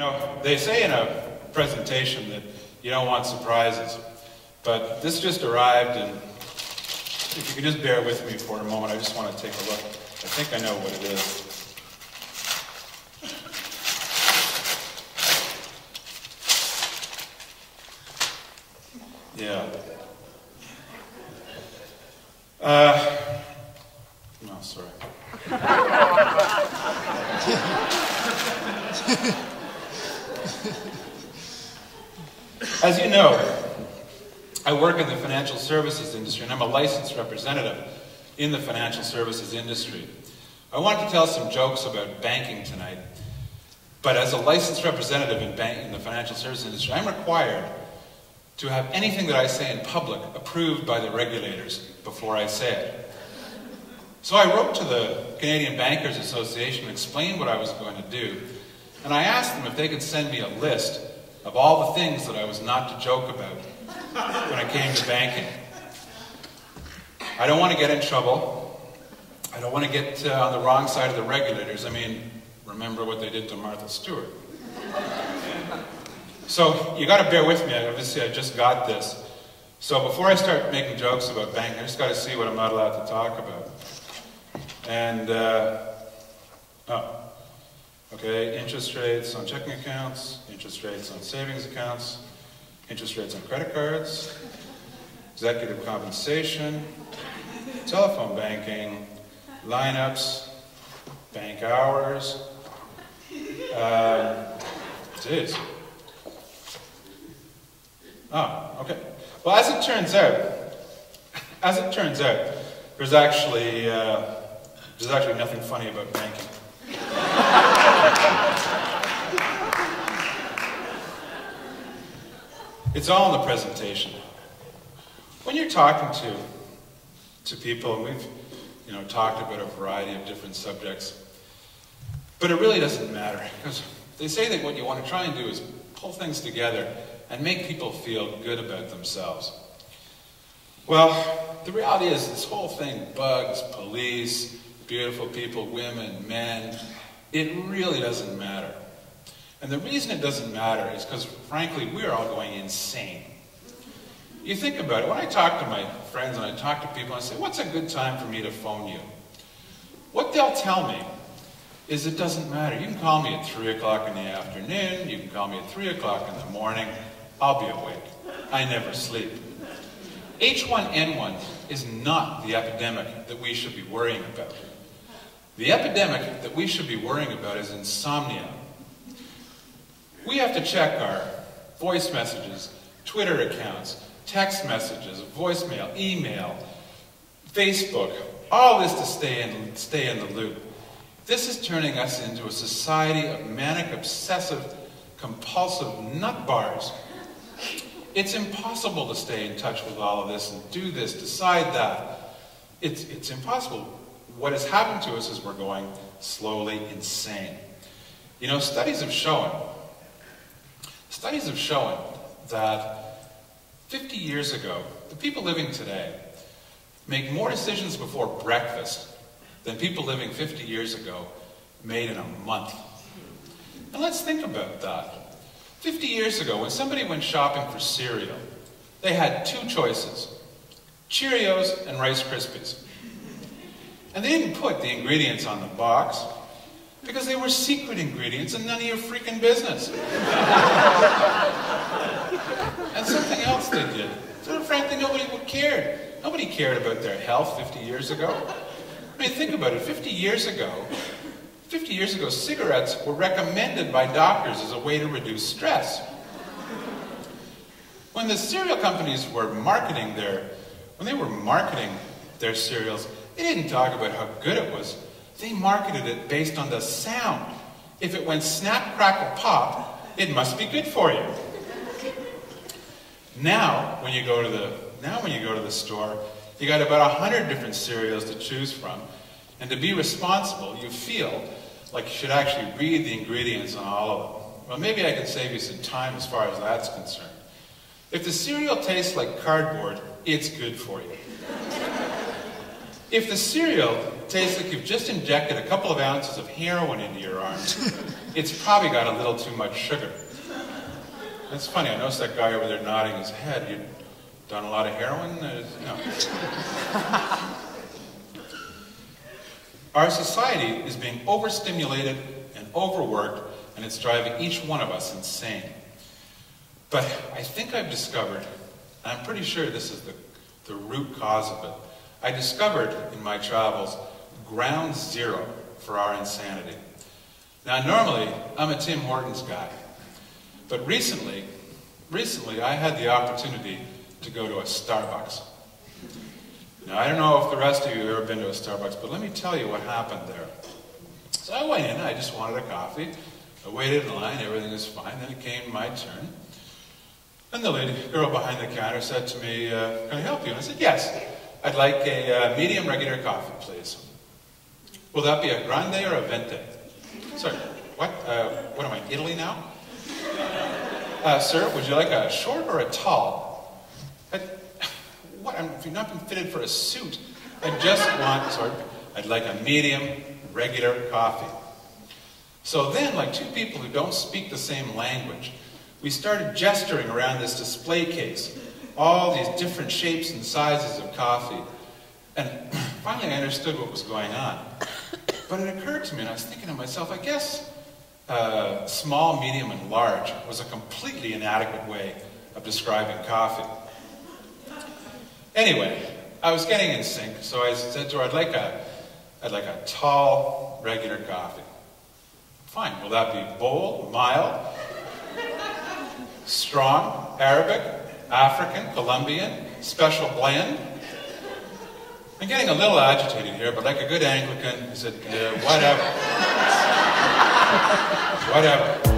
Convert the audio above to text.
know, they say in a presentation that you don't want surprises, but this just arrived, and if you could just bear with me for a moment, I just want to take a look. I think I know what it is. Yeah. No, sorry. As you know, I work in the financial services industry, and I'm a licensed representative in the financial services industry. I wanted to tell some jokes about banking tonight, but as a licensed representative in the financial services industry, I'm required to have anything that I say in public approved by the regulators before I say it. So I wrote to the Canadian Bankers Association and explained what I was going to do, and I asked them if they could send me a list of all the things that I was not to joke about when it came to banking. I don't want to get in trouble. I don't want to get on the wrong side of the regulators. I mean, remember what they did to Martha Stewart. So you got to bear with me. Obviously, I just got this. So before I start making jokes about banking, I just got to see what I'm not allowed to talk about. And, okay, interest rates on checking accounts, interest rates on savings accounts, interest rates on credit cards, executive compensation, telephone banking, lineups, bank hours. Geez. Oh, okay. Well, as it turns out, there's actually nothing funny about banking. It's all in the presentation. When you're talking to people, and we've talked about a variety of different subjects, but it really doesn't matter, because they say that what you want to try and do is pull things together and make people feel good about themselves. Well, the reality is this whole thing, bugs, police, beautiful people, women, men, it really doesn't matter. And the reason it doesn't matter is because, frankly, we're all going insane. You think about it. When I talk to my friends and I talk to people, I say, what's a good time for me to phone you? What they'll tell me is it doesn't matter. You can call me at 3 o'clock in the afternoon. You can call me at 3 o'clock in the morning. I'll be awake. I never sleep. H1N1 is not the epidemic that we should be worrying about. The epidemic that we should be worrying about is insomnia. We have to check our voice messages, Twitter accounts, text messages, voicemail, email, Facebook, all this to stay in the loop. This is turning us into a society of manic, obsessive, compulsive nutbars. It's impossible to stay in touch with all of this and do this, decide that. It's impossible. What has happened to us is we're going slowly insane. You know, studies have shown that 50 years ago, the people living today make more decisions before breakfast than people living 50 years ago made in a month. And let's think about that. 50 years ago, when somebody went shopping for cereal, they had two choices, Cheerios and Rice Krispies. And they didn't put the ingredients on the box because they were secret ingredients and none of your freaking business. And something else they did. So frankly, nobody cared. Nobody cared about their health 50 years ago. I mean, think about it. 50 years ago, cigarettes were recommended by doctors as a way to reduce stress. When the cereal companies were marketing their cereals, they didn't talk about how good it was. They marketed it based on the sound. If it went snap, crackle, pop, it must be good for you. Now, when you go to the store, you got about 100 different cereals to choose from, and to be responsible, you feel like you should actually read the ingredients on all of them. Well, maybe I could save you some time as far as that's concerned. If the cereal tastes like cardboard, it's good for you. If the cereal tastes like you've just injected a couple of ounces of heroin into your arm, it's probably got a little too much sugar. It's funny, I noticed that guy over there nodding his head. You'd done a lot of heroin? No. Our society is being overstimulated and overworked, and it's driving each one of us insane. But I think I've discovered, and I'm pretty sure this is the root cause of it, I discovered in my travels ground zero for our insanity. Now normally, I'm a Tim Hortons guy, but recently I had the opportunity to go to a Starbucks. Now I don't know if the rest of you have ever been to a Starbucks, but let me tell you what happened there. So I went in, I just wanted a coffee. I waited in line, everything was fine, then it came my turn. And the girl behind the counter said to me, can I help you? And I said, yes, I'd like a medium regular coffee, please. Will that be a grande or a venti? Sorry, what? What am I, Italy now? Sir, would you like a short or a tall? What? I've not been fitted for a suit. I'd like a medium regular coffee. So then, like two people who don't speak the same language, we started gesturing around this display case, all these different shapes and sizes of coffee. And finally I understood what was going on. But it occurred to me, and I was thinking to myself, I guess small, medium, and large was a completely inadequate way of describing coffee. Anyway, I was getting in sync, so I said to her, I'd like a tall, regular coffee. Fine, will that be bold, mild, strong, Arabic, African, Colombian, special blend? I'm getting a little agitated here, but like a good Anglican, I said, whatever. Whatever.